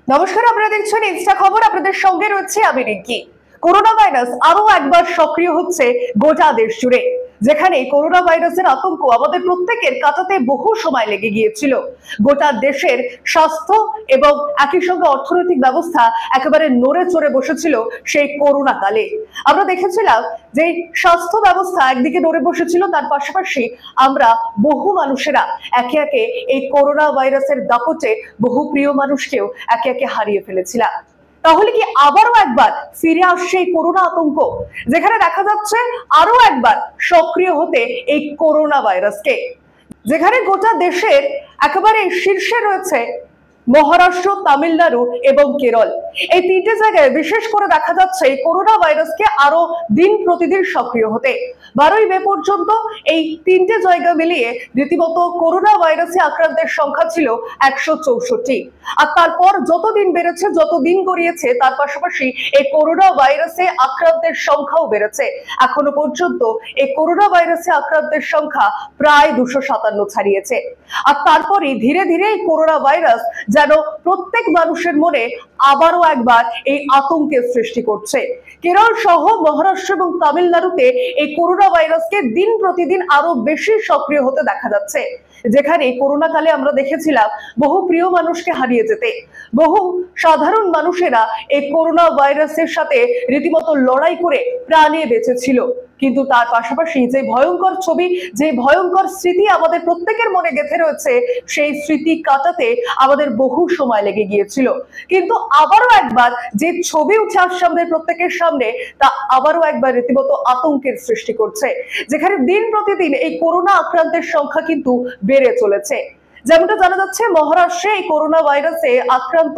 নমস্কার, আপনারা দেখছেন ইনস্টা খবর। আপনাদের সঙ্গে রয়েছে আমি রিঙ্কি। করোনা ভাইরাস আরো একবার সক্রিয় হচ্ছে গোটা দেশ জুড়ে, যেখানে করোনা ভাইরাসের আতঙ্ক আমাদের প্রত্যেকের কাটাতে বহু সময় লেগে গিয়েছিল। গোটা দেশের স্বাস্থ্য এবং একই সঙ্গে অর্থনৈতিক ব্যবস্থা একেবারে নড়ে চড়ে বসেছিল সেই করোনা কালে। আমরা দেখেছিলাম যে স্বাস্থ্য ব্যবস্থা একদিকে নড়ে বসেছিল, তার পাশাপাশি আমরা বহু মানুষেরা একে একে এই করোনা ভাইরাসের দাপটে বহু প্রিয় মানুষকেও একে একে হারিয়ে ফেলেছিলাম। তাহলে কি আবারও একবার ফিরে আসছে এই করোনা আতঙ্ক, যেখানে দেখা যাচ্ছে আরো একবার সক্রিয় হতে এই করোনা ভাইরাসকে, যেখানে গোটা দেশের একেবারে শীর্ষে রয়েছে মহারাষ্ট্র, তামিলনাড়ু এবং কেরল। এই তিনটে জায়গায় বিশেষ করে দেখা যাচ্ছে এই করোনা ভাইরাসকে আরো দিন প্রতিদিন সক্রিয় হতে। 12ই মে পর্যন্ত এই তিনটে জায়গা মিলিয়ে রীতিমতো করোনা ভাইরাসে আক্রান্তের সংখ্যা ছিল 164। আর তারপর যত দিন বেড়েছে, যত দিন গড়িয়েছে, তার পাশাপাশি এই করোনা ভাইরাসে আক্রান্তের সংখ্যাও বেড়েছে। এখনো পর্যন্ত এই করোনা ভাইরাসে আক্রান্তের সংখ্যা প্রায় 257 ছাড়িয়েছে। আর তারপরে ধীরে ধীরে এই করোনা ভাইরাস যেন প্রত্যেক মানুষের মনে আবারও একবার এই আতঙ্কের সৃষ্টি করছে। কেরল সহ মহারাষ্ট্র এবং তামিলনাড়ুতে এই করোনা ভাইরাসকে দিন প্রতিদিন আরো বেশি সক্রিয় হতে দেখা যাচ্ছে, যেখানে করোনা কালে আমরা দেখেছিলাম বহু প্রিয় মানুষকে হারিয়ে যেতে। বহু সাধারণ মানুষেরা এই করোনা ভাইরাসের সাথে রীতিমতো লড়াই করে প্রাণে বেঁচেছিল, কিন্তু তার পাশাপাশি যে ভয়ঙ্কর ছবি, যে ভয়ঙ্কর স্মৃতি আমাদের প্রত্যেকের মনে গেঁথে রয়েছে, সেই স্মৃতি কাটাতে আমাদের বহু সময় লেগে গিয়েছিল। কিন্তু আবারও একবার যে ছবি উঠে আসছে আমাদের প্রত্যেকের সামনে, তা আবারও একবার রীতিমতো আতঙ্কের সৃষ্টি করছে, যেখানে দিন প্রতিদিন এই করোনা আক্রান্তের সংখ্যা কিন্তু বেড়ে চলেছে। যেমনটা জানা যাচ্ছে, মহারাষ্ট্রে এই করোনা ভাইরাসে আক্রান্ত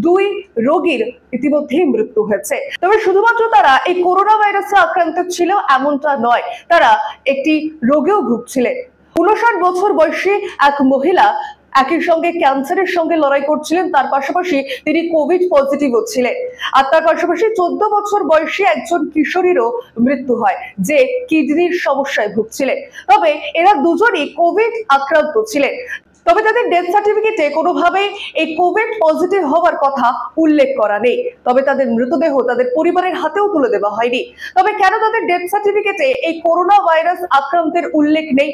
2 রোগীর ইতিমধ্যেই মৃত্যু হয়েছে। তবে শুধুমাত্র তারা এই করোনা ভাইরাসে আক্রান্ত ছিল এমনটা নয়, তারা একটি রোগেও ভুগছিলেন। 59 বছর বয়সী এক মহিলা একই সঙ্গে ক্যান্সারের সঙ্গে লড়াই করছিলেন, তার পাশাপাশি তিনি কোভিড পজিটিভও ছিলেন। আর তার পাশাপাশি 14 বছর বয়সী একজন কিশোরীরও মৃত্যু হয়, যে কিডনির সমস্যায় ভুগছিলেন। তবে এরা দুজনই কোভিড আক্রান্ত ছিলেন। তবে তাদের ডেথ সার্টিফিকেটে কোনোভাবেই এই কোভিড পজিটিভ হওয়ার কথা উল্লেখ করা নেই। তবে তাদের মৃতদেহ তাদের পরিবারের হাতেও তুলে দেওয়া হয়নি। তবে কেন তাদের ডেথ সার্টিফিকেটে এই করোনা ভাইরাস আক্রান্তের উল্লেখ নেই?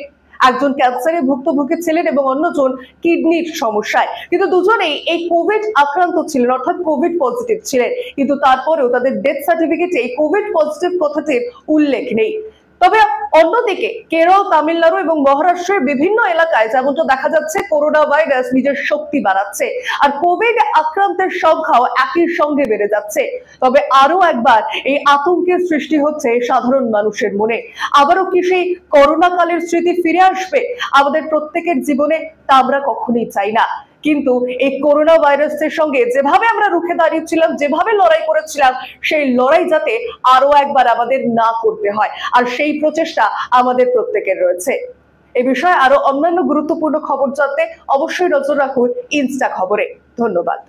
একজন ক্যান্সারে ভুক্তভোগী ছিলেন এবং অন্যজন কিডনির সমস্যায়, কিন্তু দুজনেই এই কোভিড আক্রান্ত ছিলেন, অর্থাৎ কোভিড পজিটিভ ছিলেন, কিন্তু তারপরেও তাদের ডেথ সার্টিফিকেটে এই কোভিড পজিটিভ কথাটির উল্লেখ নেই। তবে অন্যদিকে কেরল, তামিলনাড়ু এবং মহারাষ্ট্রের বিভিন্ন এলাকায় যেমনটা দেখা যাচ্ছে করোনা ভাইরাস নিজের শক্তি বাড়াচ্ছে, আর কোভিড আক্রান্তের সংখ্যাও একই সঙ্গে বেড়ে যাচ্ছে। তবে আরো একবার এই আতঙ্কের সৃষ্টি হচ্ছে সাধারণ মানুষের মনে। আবারও কি সেই করোনা কালের স্মৃতি ফিরে আসবে আমাদের প্রত্যেকের জীবনে? তা আমরা কখনোই চাই না। কিন্তু এই করোনা ভাইরাসের সঙ্গে যেভাবে আমরা রুখে দাঁড়িয়েছিলাম, যেভাবে লড়াই করেছিলাম, সেই লড়াই যাতে আরো একবার আমাদের না করতে হয়, আর সেই প্রচেষ্টা আমাদের প্রত্যেকের রয়েছে। এই বিষয়ে আরো অন্যান্য গুরুত্বপূর্ণ খবর জানতে অবশ্যই নজর রাখুন ইনস্টা খবরে। ধন্যবাদ।